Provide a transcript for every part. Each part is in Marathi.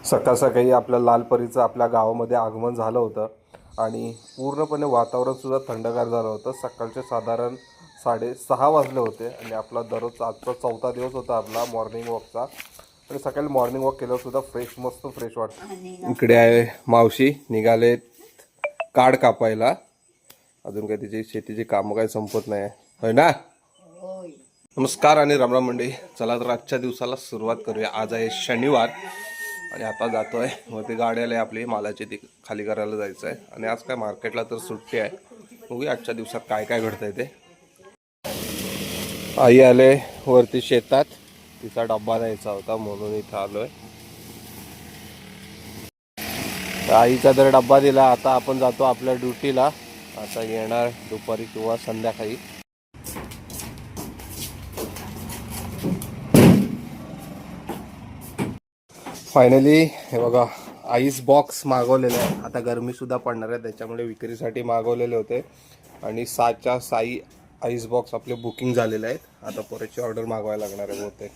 सकाळ सकाळी आपल्या लालपरीचं आपल्या गावामध्ये आगमन झालं होतं आणि पूर्णपणे वातावरणसुद्धा थंडगार झालं होतं. सकाळचे साधारण 6:30 वाजले होते आणि आपला दररोजचा आजचा 4था दिवस होता आपला मॉर्निंग वॉकचा. आणि सकाळी मॉर्निंग वॉक केल्यावर फ्रेश मस्त फ्रेश वाटतं. इकडे आहे मावशी निघाले काड कापायला. अजून काही तिची शेतीची कामं काही संपत नाही होय ना. नमस्कार आणि रामराम मंडळी. चला तर आजच्या दिवसाला सुरुवात करूया. आज आहे शनिवार आणि आता जातोय वरती गाडी आली आपली मालाची, ती खाली करायला जायचं आहे. आणि आज काय मार्केटला तर सुट्टी आहे. बघूया आजच्या दिवसात काय काय घडतंय ते. आई आले वरती शेतात, तिचा डब्बा द्यायचा होता म्हणून इथं आलोय. आईचा जर डब्बा दिला, आता आपण जातो आपल्या ड्युटीला. आता येणार दुपारी किंवा संध्याकाळी. फायनली हे बघा आईस बॉक्स मागवलेले आहे. आता गरमीसुद्धा पडणार आहे त्याच्यामुळे विक्रीसाठी मागवलेले होते आणि 6च्या 6 आईस बॉक्स आपले बुकिंग झालेले आहेत. आता परतची ऑर्डर मागवायला लागणार आहे बहुतेक.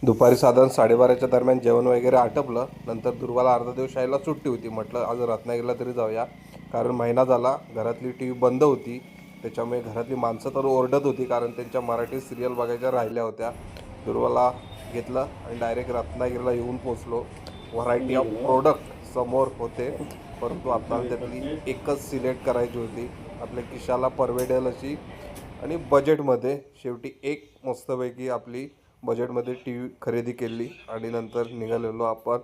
दुपारी साधारण 12:30च्या दरम्यान जेवण वगैरे आटपलं. नंतर दुर्वाला अर्धा दिवस शाळेला सुट्टी होती. म्हटलं आज रत्नागिरीला तरी जाऊया, कारण महिना झाला घरातली टी व्ही बंद होती. त्याच्यामुळे घरातली माणसं तर ओरडत होती कारण त्यांच्या मराठी सिरियल बघायच्या राहिल्या होत्या. दुर्वाला घेतलं आणि डायरेक्ट रत्नागिरीला येऊन पोचलो. व्हरायटी ऑफ प्रोडक्ट समोर होते, परंतु आपल्याला त्यातली एकच सिलेक्ट करायची होती आपल्या खिशाला परवडेल अशी आणि बजेटमध्ये. शेवटी एक मस्तपैकी आपली बजेटमध्ये टी व्ही खरेदी केली आणि नंतर निघालेलो आपण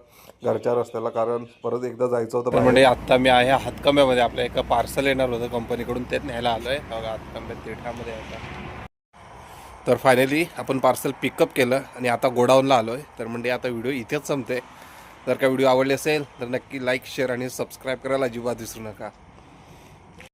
घरच्या रस्त्याला, कारण परत एकदा जायचं होतं. म्हणजे आत्ता मी आहे हातकंब्यामध्ये. आपल्या एका पार्सल येणार होतं कंपनीकडून, तेच न्यायला आलो आहे. बघा हातकंब्यात तिठामध्ये आहे. तर फायनली आपण पार्सल पिकअप केलं आणि आता गोडाऊनला आलो आहे. तर म्हणजे आता व्हिडिओ इथेच संपते. जर का व्हिडिओ आवडले असेल तर नक्की लाईक शेअर आणि सबस्क्राईब करायला अजिबात विसरू नका.